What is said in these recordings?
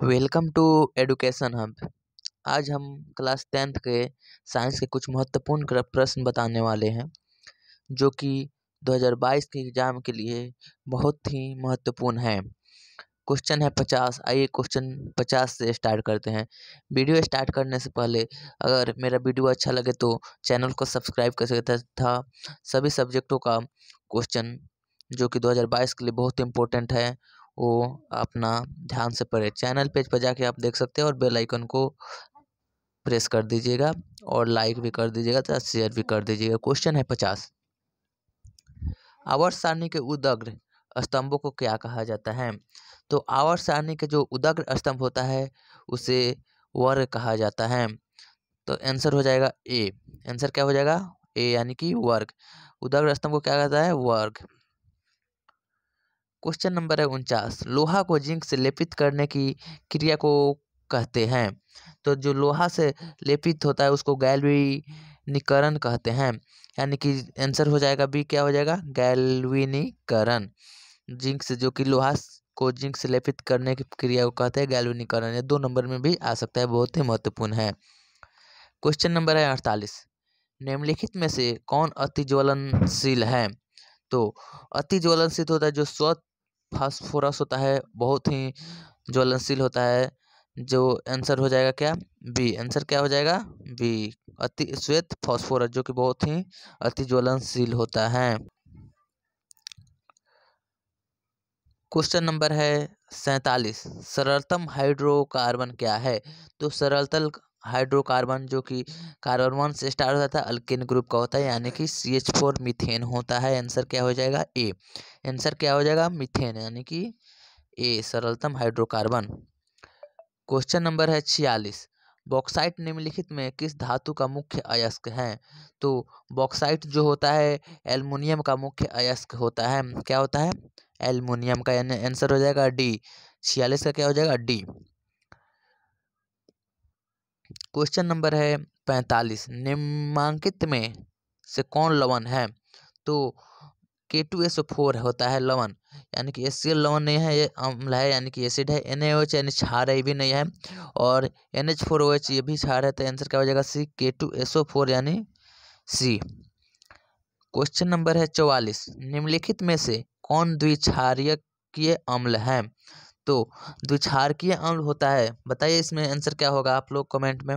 Welcome to education hub. आज हम class 10th के साइंस के कुछ महत्वपूर्ण प्रश्न बताने वाले हैं जो कि 2022 के एग्ज़ाम के लिए बहुत ही महत्वपूर्ण है। क्वेश्चन है 50। आइए क्वेश्चन 50 से स्टार्ट करते हैं। वीडियो स्टार्ट करने से पहले अगर मेरा वीडियो अच्छा लगे तो चैनल को सब्सक्राइब कर सकते था। सभी सब्जेक्टों का क्वेश्चन जो कि 2022 के लिए बहुत इम्पोर्टेंट है वो अपना ध्यान से पढ़े। चैनल पेज पर जाके आप देख सकते हैं और बेल आइकन को प्रेस कर दीजिएगा और लाइक भी कर दीजिएगा तथा शेयर भी कर दीजिएगा। क्वेश्चन है 50। आवर्त सारणी के उदग्र स्तंभों को क्या कहा जाता है? तो आवर्त सारणी के जो उदग्र स्तंभ होता है उसे वर्ग कहा जाता है। तो आंसर हो जाएगा ए। आंसर क्या हो जाएगा? ए यानी कि वर्ग। उदग्र स्तंभ को क्या कहता है? वर्ग। क्वेश्चन नंबर है 49। लोहा को जिंक से लेपित करने की क्रिया को कहते हैं। तो जो लोहा से लेपित होता है उसको गैल्वेनीकरण कहते हैं। यानी कि आंसर हो जाएगा बी। क्या हो जाएगा? गैल्वेनीकरण। जिंक से जो कि लोहा को जिंक से लेपित करने की क्रिया को कहते हैं गैल्वेनीकरण। ये 2 नंबर में भी आ सकता है, बहुत ही महत्वपूर्ण है। क्वेश्चन नंबर है 48। निम्नलिखित में से कौन अति ज्वलनशील है? तो अति ज्वलनशील होता है जो स्वतः फास्फोरस होता है, बहुत ही ज्वलनशील होता है। जो आंसर हो जाएगा क्या? बी। आंसर क्या हो जाएगा? बी। अति श्वेत फास्फोरस जो कि बहुत ही अति ज्वलनशील होता है। क्वेश्चन नंबर है 47। सरलतम हाइड्रोकार्बन क्या है? तो सरलतल हाइड्रोकार्बन जो कि कार्बन 1 से स्टार्ट होता है, अल्केन ग्रुप का होता है, यानी कि CH4 मीथेन होता है। आंसर क्या हो जाएगा? ए। आंसर क्या हो जाएगा? मीथेन, यानी कि ए सरलतम हाइड्रोकार्बन। क्वेश्चन नंबर है 46। बॉक्साइट निम्नलिखित में किस धातु का मुख्य अयस्क है? तो बॉक्साइट जो होता है एल्युमिनियम का मुख्य अयस्क होता है। क्या होता है? एल्युमिनियम का। यानी आंसर हो जाएगा डी। 46 का क्या हो जाएगा? डी। क्वेश्चन नंबर है 45। निम्नांकित में से कौन लवण है? तो K2SO4 होता है लवण, यानी कि HCl लवण नहीं है, ये अम्ल है यानी कि एसिड है। NaOH यानी क्षार है, ये भी नहीं है। और NH4OH ये भी क्षार है। तो आंसर क्या हो जाएगा? सी। K2SO4 यानी सी। क्वेश्चन नंबर है 44। निम्नलिखित में से कौन द्विक्षारकीय अम्ल है? तो द्विक्षारकीय अम्ल होता है, बताइए इसमें आंसर क्या होगा आप लोग कमेंट में।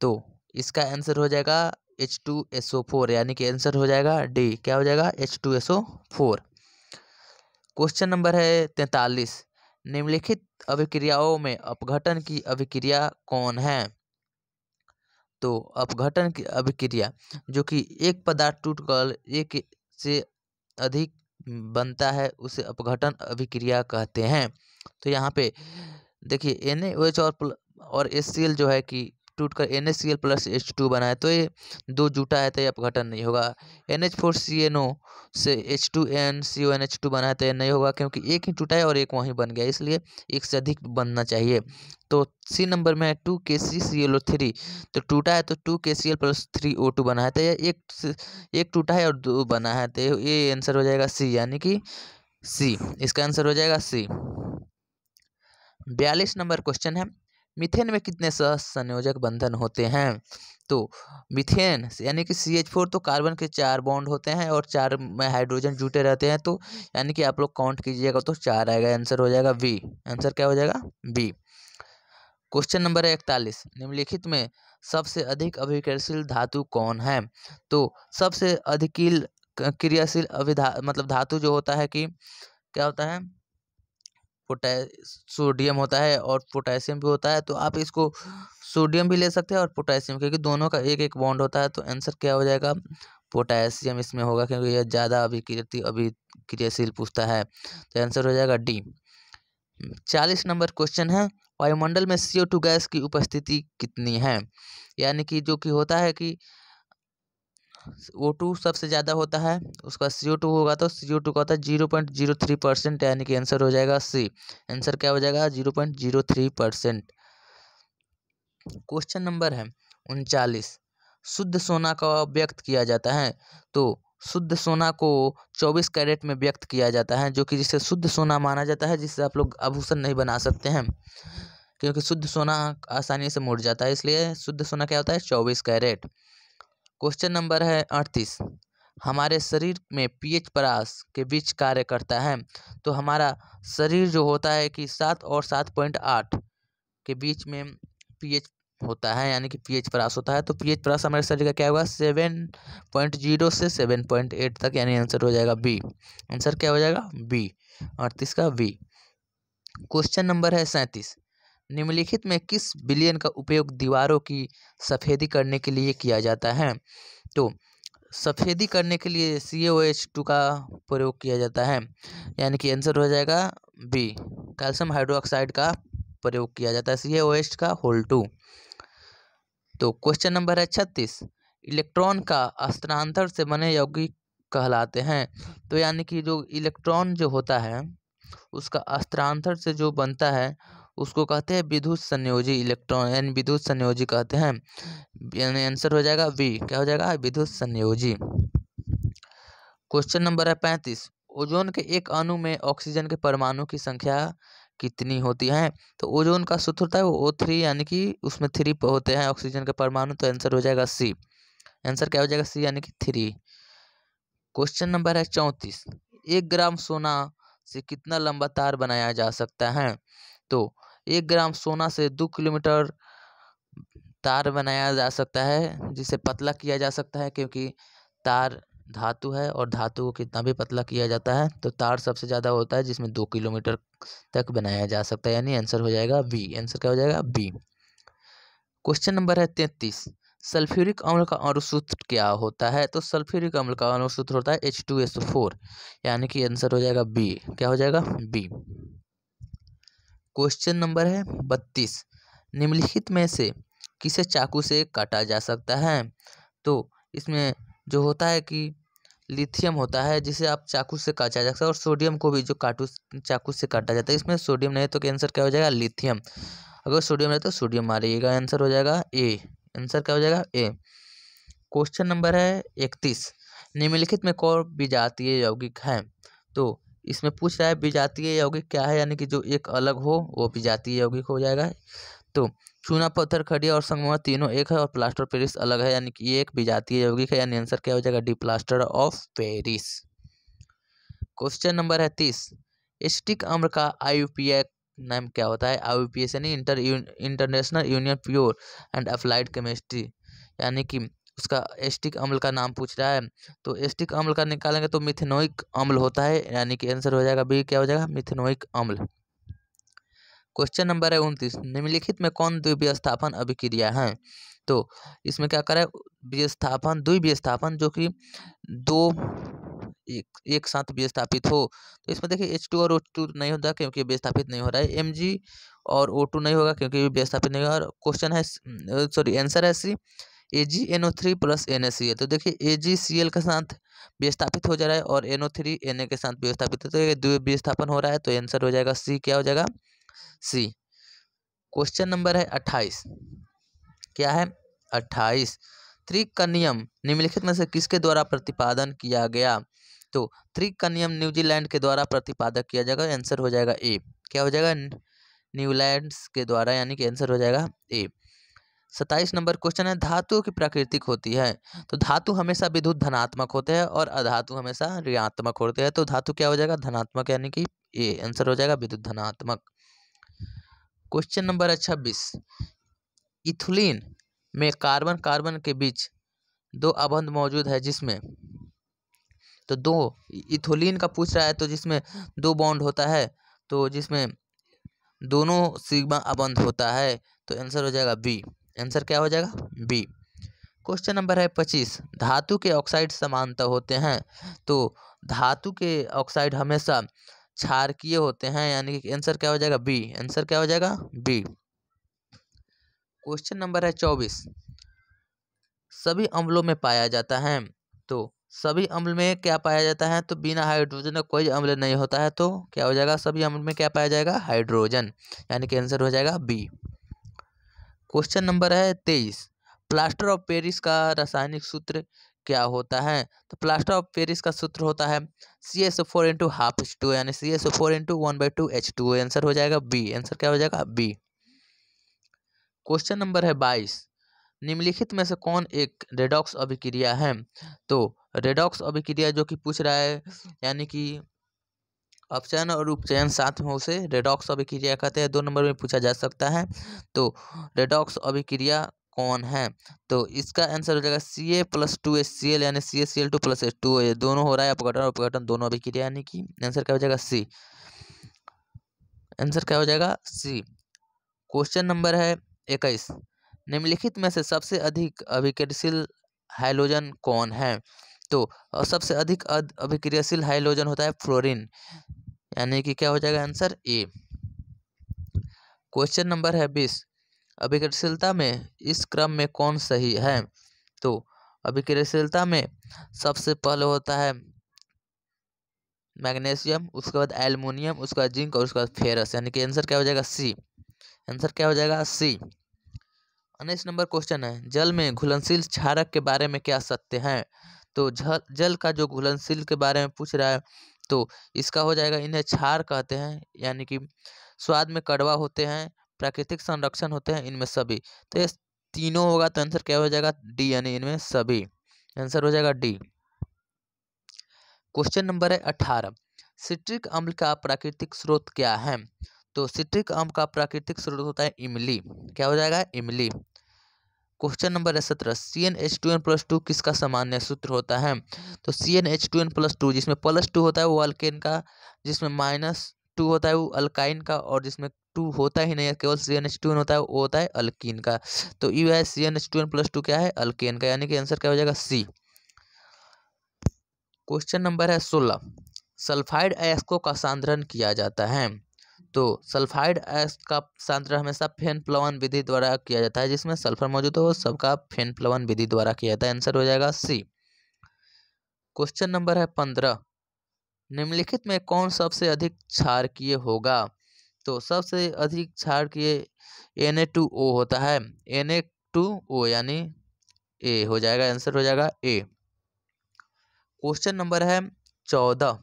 तो इसका आंसर हो जाएगा H2SO4, यानी कि आंसर हो जाएगा डी। क्या हो जाएगा? H2SO4। क्वेश्चन नंबर है 43। निम्नलिखित अभिक्रियाओं में अपघटन की अभिक्रिया कौन है? तो अपघटन की अभिक्रिया जो कि एक पदार्थ टूटकर एक से अधिक बनता है उसे अपघटन अभिक्रिया कहते हैं। तो यहाँ पे देखिए NaOH और HCl जो है कि टूटकर NaCl प्लस H2 बना है, तो ये 2 जुटा है तो ये अपघटन नहीं होगा। NH4CNO से H2NCONH2 बना है तो ये नहीं होगा, क्योंकि एक ही टूटा है और एक वहीं बन गया, इसलिए एक से अधिक बनना चाहिए। तो सी नंबर में है 2KCClO3। तो टूटा है तो 2KCl प्लस 3O2 बना है, तो ये एक टूटा है और 2 बना है, तो ये आंसर हो जाएगा सी, यानी कि सी। इसका आंसर हो जाएगा सी। 42 नंबर क्वेश्चन है। मीथेन में कितने सहसंयोजक बंधन होते हैं? तो मीथेन यानी कि CH4 तो कार्बन के 4 बॉन्ड होते हैं और 4 में हाइड्रोजन जुटे रहते हैं, तो यानी कि आप लोग काउंट कीजिएगा तो 4 आएगा। आंसर हो जाएगा बी। आंसर क्या हो जाएगा? बी। Question number 41। निम्नलिखित में सबसे अधिक अभिक्रियाशील धातु कौन है? तो सबसे अधिक क्रियाशील मतलब धातु जो होता है कि क्या होता है? सोडियम होता है और पोटेशियम भी होता है। तो आप इसको सोडियम भी ले सकते हैं और पोटेशियम, क्योंकि दोनों का एक एक बॉन्ड होता है। तो आंसर क्या हो जाएगा? पोटेशियम इसमें होगा, क्योंकि यह ज़्यादा अभिक्रियाशील पूछता है। तो आंसर हो जाएगा डी। 40 नंबर क्वेश्चन है। वायुमंडल में CO2 गैस की उपस्थिति कितनी है? यानी कि जो कि होता है कि O2 सबसे ज़्यादा होता है, उसका CO2 होगा तो CO2 का होता है 0.03%, यानी कि आंसर हो जाएगा सी। आंसर क्या हो जाएगा? 0.03%। क्वेश्चन नंबर है 39। शुद्ध सोना का व्यक्त किया जाता है। तो शुद्ध सोना को 24 कैरेट में व्यक्त किया जाता है, जो कि जिसे शुद्ध सोना माना जाता है, जिससे आप लोग आभूषण नहीं बना सकते हैं, क्योंकि शुद्ध सोना आसानी से मुड़ जाता है, इसलिए शुद्ध सोना क्या होता है 24 कैरेट। क्वेश्चन नंबर है 38। हमारे शरीर में पीएच परास के बीच कार्य करता है। तो हमारा शरीर जो होता है कि 7 और 7.8 के बीच में पीएच होता है, यानी कि पीएच परास होता है। तो पीएच परास हमारे शरीर का क्या होगा 7.0 से 7.8 तक, यानी आंसर हो जाएगा बी। आंसर क्या हो जाएगा बी, 38 का बी। क्वेश्चन नंबर है 37। निम्नलिखित में किस विलयन का उपयोग दीवारों की सफेदी करने के लिए किया जाता है? तो सफेदी करने के लिए CaOH2 का प्रयोग किया जाता है, यानी कि आंसर हो जाएगा बी, कैल्शियम हाइड्रोक्साइड का प्रयोग किया जाता है, CaOH का होल 2। तो क्वेश्चन नंबर है 36। इलेक्ट्रॉन का स्थानांतर से बने यौगिक कहलाते हैं। तो यानी कि जो इलेक्ट्रॉन जो होता है उसका स्थानांतर से जो बनता है उसको कहते हैं विद्युत संयोजी इलेक्ट्रॉन, यानी विद्युत संयोजी कहते हैं, यानी आंसर हो जाएगा बी, क्या हो जाएगा विद्युत संयोजी। क्वेश्चन नंबर है 35। ओजोन के एक अणु में ऑक्सीजन के परमाणु की संख्या कितनी होती है? तो ओजोन का सूत्र होता है वो O3, यानी कि उसमें 3 होते हैं ऑक्सीजन के परमाणु, तो आंसर हो जाएगा सी। आंसर क्या हो जाएगा सी, यानी कि 3। क्वेश्चन नंबर है 34। 1 ग्राम सोना से कितना लंबा तार बनाया जा सकता है? तो 1 ग्राम सोना से 2 किलोमीटर तार बनाया जा सकता है, जिसे पतला किया जा सकता है, क्योंकि तार धातु है और धातु को कितना भी पतला किया जाता है तो तार सबसे ज़्यादा होता है जिसमें 2 किलोमीटर तक बनाया जा सकता है, यानी आंसर हो जाएगा बी। आंसर क्या हो जाएगा बी। क्वेश्चन नंबर है 33। सल्फ्यूरिक अम्ल का अणुसूत्र क्या होता है? तो सल्फ्यूरिक अम्ल का अणुसूत्र होता है H2SO4, यानी कि आंसर हो जाएगा बी, क्या हो जाएगा बी। क्वेश्चन नंबर है 32। निम्नलिखित में से किसे चाकू से काटा जा सकता है? तो इसमें जो होता है कि लिथियम होता है जिसे आप चाकू से काटा जा सकता है, और सोडियम को भी जो चाकू से काटा जाता है। इसमें सोडियम नहीं है तो आंसर क्या हो जाएगा लिथियम। अगर सोडियम है तो सोडियम मारिएगा, आंसर हो जाएगा ए। आंसर क्या हो जाएगा ए। क्वेश्चन नंबर है 31। निम्नलिखित में कौन विजातीय यौगिक है? तो इसमें पूछ रहा है विजातीय यौगिक क्या है, यानी कि जो एक अलग हो वो विजातीय यौगिक हो जाएगा। तो चूना पत्थर खड़िया और संगमरमर तीनों एक है और प्लास्टर ऑफ पेरिस अलग है, यानी कि ये एक विजातीय यौगिक है, यानी आंसर क्या हो जाएगा D, plaster of Paris. Question number है 30। एसिटिक अम्ल का IUPAC नाम क्या होता है? IUPAC यानी international union pure and applied chemistry, यानी कि उसका एसिटिक अम्ल का नाम पूछ रहा है। तो एसिटिक अम्ल का निकालेंगे तो मिथेनोइक अम्ल होता है, यानी कि आंसर हो जाएगा बी, क्या हो जाएगा मिथेनोइक अम्ल। क्वेश्चन नंबर है 29। निम्नलिखित में कौन द्विविस्थापन अभिक्रिया है? तो इसमें क्या करें विस्थापन, द्विविस्थापन जो कि दो एक साथ विस्थापित हो। तो इसमें देखिए H2 और O2 नहीं होता क्योंकि विस्थापित नहीं हो रहा है, Mg और O2 नहीं होगा क्योंकि विस्थापित नहीं होगा, और क्वेश्चन है सॉरी आंसर है सी, AgNO3 प्लस NaCl। तो देखिए AgCl के साथ विस्थापित हो जा रहा है और NO3 Na के साथ विस्थापित है, तो ये द्विविस्थापन हो रहा है, तो आंसर हो जाएगा सी, क्या हो जाएगा सी। क्वेश्चन नंबर है 28। क्या है 28। त्रिकनियम निम्नलिखित में से किसके द्वारा प्रतिपादन किया गया? तो त्रिकनियम न्यूजीलैंड के द्वारा प्रतिपादक किया जाएगा, आंसर हो जाएगा ए, क्या हो जाएगा न्यूजीलैंड के द्वारा, यानी कि आंसर हो जाएगा ए। 27 नंबर क्वेश्चन है धातुओं की प्राकृतिक होती है? तो धातु हमेशा विद्युत धनात्मक होते हैं और अधातु हमेशा ऋणात्मक होते हैं। तो धातु क्या हो जाएगा धनात्मक, यानी कि ए, आंसर हो जाएगा विद्युत धनात्मक। क्वेश्चन नंबर है 26। इथुलीन में कार्बन कार्बन के बीच 2 अबंध मौजूद है जिसमें, तो 2 इथुलीन का पूछ रहा है तो जिसमें 2 बॉन्ड होता है, तो जिसमें दोनों सिग्मा अबंध होता है, तो आंसर हो जाएगा बी। आंसर क्या हो जाएगा बी। क्वेश्चन नंबर है 25। धातु के ऑक्साइड समांतर होते हैं? तो धातु के ऑक्साइड हमेशा क्षारकीय होते हैं, यानी कि आंसर क्या हो जाएगा बी। आंसर क्या हो जाएगा बी। क्वेश्चन नंबर है 24। सभी अम्लों में पाया जाता है? तो सभी अम्ल में क्या पाया जाता है? तो बिना हाइड्रोजन का कोई अम्ल नहीं होता है, तो क्या हो जाएगा सभी अम्ल में क्या पाया जाएगा हाइड्रोजन, यानी कि आंसर हो जाएगा बी। क्वेश्चन नंबर है 23। प्लास्टर ऑफ पेरिस का रासायनिक सूत्र क्या होता है? तो प्लास्टर ऑफ पेरिस का सूत्र होता है CaSO4 इंटू हाफ H2O यानी CaSO4 इंटू 1/2 H2O। आंसर हो जाएगा बी। आंसर क्या हो जाएगा? बी। क्वेश्चन नंबर है 22। निम्नलिखित में से कौन एक रेडॉक्स अभिक्रिया है? तो रेडॉक्स अभिक्रिया जो कि पूछ रहा है, यानी कि अपचयन और उपचयन साथ में, उसे रेडॉक्स अभिक्रिया कहते हैं। 2 नंबर में पूछा जा सकता है। तो रेडॉक्स अभिक्रिया कौन है? तो इसका आंसर हो जाएगा Ca+2HCl यानी CaCl2+H2O। ये दोनों हो रहा है अपघटन और उपघटन दोनों अभिक्रिया, यानी कि आंसर क्या हो जाएगा? सी। आंसर क्या हो जाएगा? सी। क्वेश्चन नंबर है 21। निम्नलिखित में से सबसे अधिक अभिक्रियाशील हाइड्रोजन कौन है? तो सबसे अधिक अभिक्रियाशील हाइड्रोजन होता है फ्लोरीन, यानी कि क्या हो जाएगा? Answer A. क्वेश्चन नंबर है 20। अभिक्रियाशीलता में इस क्रम में कौन सही है? तो अभिक्रियाशीलता में सबसे पहले होता है मैग्नीशियम, उसके बाद एल्युमिनियम, उसके बाद जिंक और उसके बाद फेरस, यानी कि आंसर क्या हो जाएगा? सी। आंसर क्या हो जाएगा? सी। 19 नंबर क्वेश्चन है, जल में घुलनशील क्षारक के बारे में क्या सत्य है? तो जल का जो घुलनशील के बारे में पूछ रहा है, तो इसका हो जाएगा इन्हें क्षार कहते हैं, यानी कि स्वाद में कड़वा होते हैं, प्राकृतिक संरक्षण होते हैं, इनमें सभी। तो ये तीनों होगा, तो आंसर क्या हो जाएगा? डी, यानी इनमें सभी। आंसर हो जाएगा डी। क्वेश्चन नंबर है 18। सिट्रिक अम्ल का प्राकृतिक स्रोत क्या है? तो सिट्रिक अम्ल का प्राकृतिक स्रोत होता है इमली। क्या हो जाएगा? इमली। क्वेश्चन नंबर है 17। CnH2n+2 किसका सामान्य सूत्र होता है? तो CnH2n+2 जिसमें +2 होता है वो अल्केन का, जिसमें -2 होता है वो अल्काइन का, और जिसमें 2 होता ही नहीं है, केवल CnH2n होता है, वो होता है अल्कीन का। तो ये है CnH2n+2 क्या है? अल्केन का, यानी कि आंसर क्या हो जाएगा? सी। क्वेश्चन नंबर है 16। सल्फाइड अयस्कों का सांद्रण किया जाता है। तो सल्फाइड अयस्क का सांद्रण हमेशा फेन प्लवन विधि द्वारा किया जाता है, जिसमें सल्फर मौजूद हो सबका फेन प्लवन विधि द्वारा किया जाता है। आंसर हो जाएगा सी। क्वेश्चन नंबर है 15। निम्नलिखित में कौन सबसे अधिक क्षारकीय होगा? तो सबसे अधिक क्षारकीय Na2O होता है। Na2O यानी ए हो जाएगा। आंसर हो जाएगा ए। क्वेश्चन नंबर है 14।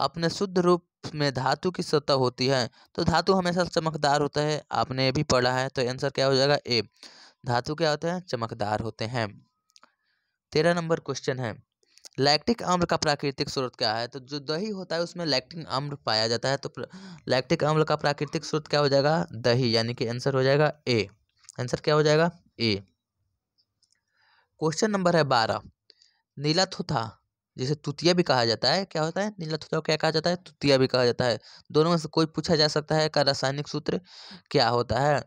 अपने शुद्ध रूप में धातु की सतह होती है। तो धातु हमेशा चमकदार होता है, आपने ये भी पढ़ा है, तो आंसर क्या हो जाएगा? ए। धातु क्या होते हैं? चमकदार होते हैं। 13 नंबर क्वेश्चन है, लैक्टिक अम्ल का प्राकृतिक स्रोत क्या है? तो जो दही होता है उसमें लैक्टिक अम्ल पाया जाता है, तो लैक्टिक अम्ल का प्राकृतिक स्रोत क्या हो जाएगा? दही, यानी कि आंसर हो जाएगा ए। आंसर क्या हो जाएगा? ए। क्वेश्चन नंबर है 12। नीला थुथा, जिसे तुतिया भी कहा जाता है, क्या होता है? नीला थुथा को क्या कहा जाता है? तुतिया भी कहा जाता है। दोनों में से कोई पूछा जा सकता है का रासायनिक सूत्र क्या होता है?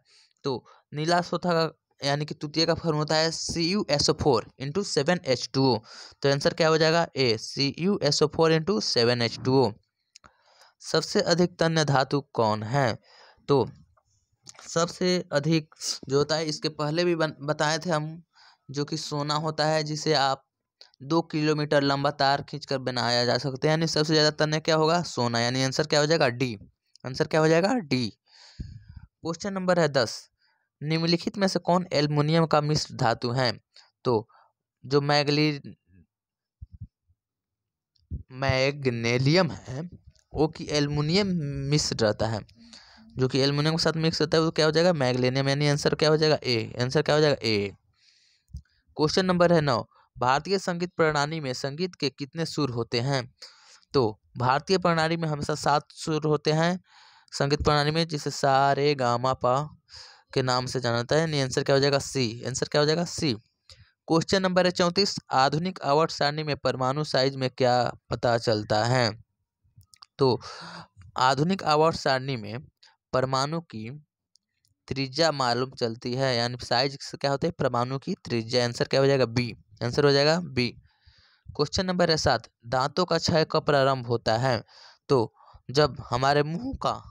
तो नीला थुथा का यानी कि तुतिया का फॉर्म होता है CuSO4 इंटू 7H2O। तो आंसर क्या हो जाएगा? ए, CuSO4 इंटू 7H2O। सबसे अधिक तन्य धातु कौन है? तो सबसे अधिक जो होता है, इसके पहले भी बताए थे हम, जो कि सोना होता है, जिसे आप 2 किलोमीटर लंबा तार खींचकर बनाया जा सकते हैं, यानी सबसे ज्यादा तन्य क्या होगा? सोना, यानी आंसर क्या हो जाएगा? डी। आंसर क्या हो जाएगा? डी। क्वेश्चन नंबर है 10। निम्नलिखित में से कौन एल्युमिनियम का मिश्र धातु है? तो जो मैग्नेलियम है वो कि एल्युमिनियम मिश्र रहता है, जो कि एल्युमिनियम के साथ मिक्स होता है, वो क्या हो जाएगा? मैग्नीशियम, यानी आंसर क्या हो जाएगा? ए। आंसर क्या हो जाएगा? ए। क्वेश्चन नंबर है 9। भारतीय संगीत प्रणाली में संगीत के कितने सुर होते हैं? तो भारतीय प्रणाली में हमेशा 7 सुर होते हैं संगीत प्रणाली में, जिसे सा रे गा मा पा के नाम से जाना जाता है, यानी आंसर क्या हो जाएगा? सी। आंसर क्या हो जाएगा? सी। क्वेश्चन नंबर है 34। आधुनिक आवर्त सारणी में परमाणु साइज में क्या पता चलता है? तो आधुनिक आवर्त सारणी में परमाणु की त्रिज्या मालूम चलती है, यानी साइज क्या होते हैं? परमाणु की त्रिज्या। आंसर क्या हो जाएगा? बी। आंसर हो जाएगा बी। क्वेश्चन नंबर है 7। दांतों का क्षय कब प्रारंभ होता है? तो जब हमारे मुंह का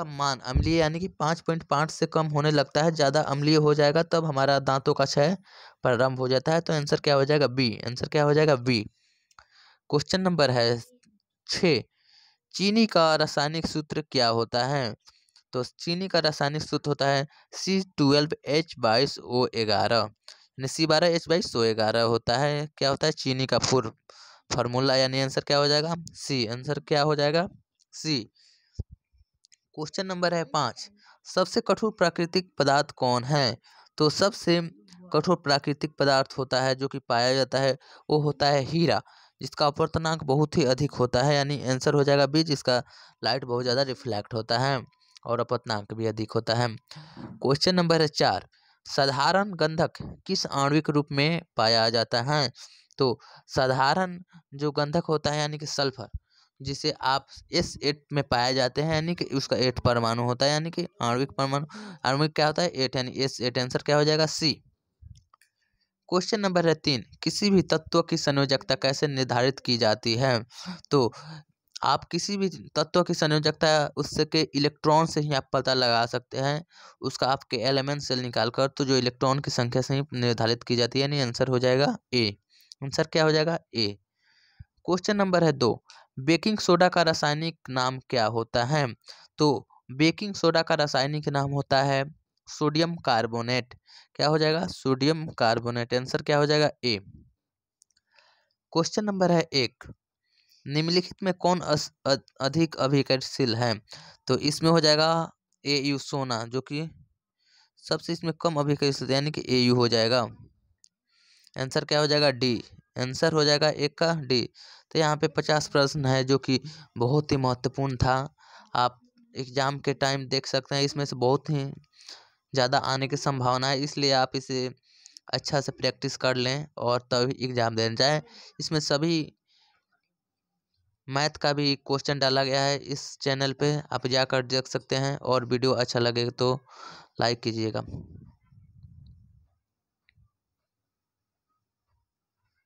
मान अम्लीय यानी कि 5.5 से कम होने लगता है, ज्यादा अम्लीय हो जाएगा तब हमारा दांतों का क्षय प्रारंभ हो जाता है। तो आंसर क्या हो जाएगा? बी। आंसर क्या हो जाएगा? बी। क्वेश्चन नंबर है 6। चीनी का रासायनिक सूत्र क्या होता है? तो चीनी का रासायनिक सूत्र होता है C12H22O11, यानी C12H/111 होता है, क्या होता है, चीनी का फार्मूला, यानी आंसर क्या हो जाएगा, सी। आंसर क्या हो जाएगा, सी। क्वेश्चन नंबर है 5, सबसे कठोर प्राकृतिक पदार्थ कौन है? तो सबसे कठोर प्राकृतिक पदार्थ होता है जो कि पाया जाता है, वो होता है हीरा, जिसका अपवर्तनांक बहुत ही अधिक होता है, यानी आंसर हो जाएगा बी, जिसका लाइट बहुत ज़्यादा रिफ्लेक्ट होता है और अपवर्तनांक भी अधिक होता है। क्वेश्चन नंबर है 4, साधारण गंधक किस आणविक रूप में पाया जाता है? तो साधारण जो गंधक होता है यानी कि सल्फर, जिसे आप S8 में पाए जाते हैं, यानी कि उसका 8 परमाणु होता है, यानी कि आणविक परमाणु, आणविक क्या होता है 8, यानी S8। आंसर क्या हो जाएगा, सी। क्वेश्चन नंबर है 3, किसी भी तत्व की संयोजकता कैसे निर्धारित की जाती है? तो आप किसी भी तत्व की संयोजकता उससे के इलेक्ट्रॉन से ही आप पता लगा सकते हैं, उसका आपके एलिमेंट से निकाल कर, तो जो इलेक्ट्रॉन की संख्या से ही निर्धारित की जाती है, यानी आंसर हो जाएगा ए। आंसर क्या हो जाएगा, ए। क्वेश्चन नंबर है 2, बेकिंग सोडा का रासायनिक नाम क्या होता है? तो बेकिंग सोडा का रासायनिक नाम होता है सोडियम कार्बोनेट। क्या हो जाएगा, सोडियम कार्बोनेट। आंसर क्या हो जाएगा, ए। क्वेश्चन नंबर है 1, निम्नलिखित में कौन अधिक अभिक्रियाशील है? तो इसमें हो जाएगा Au सोना, जो कि सबसे इसमें कम अभिक्रियाशील, यानी कि Au हो जाएगा। आंसर क्या हो जाएगा, डी। आंसर हो जाएगा एक का डी। तो यहाँ पे 50 प्रश्न है जो कि बहुत ही महत्वपूर्ण था। आप एग्जाम के टाइम देख सकते हैं, इसमें से बहुत ही ज़्यादा आने की संभावना है, इसलिए आप इसे अच्छा से प्रैक्टिस कर लें और तभी एग्ज़ाम देने जाएं। इसमें सभी मैथ का भी क्वेश्चन डाला गया है इस चैनल पे, आप जाकर देख सकते हैं, और वीडियो अच्छा लगे तो लाइक कीजिएगा।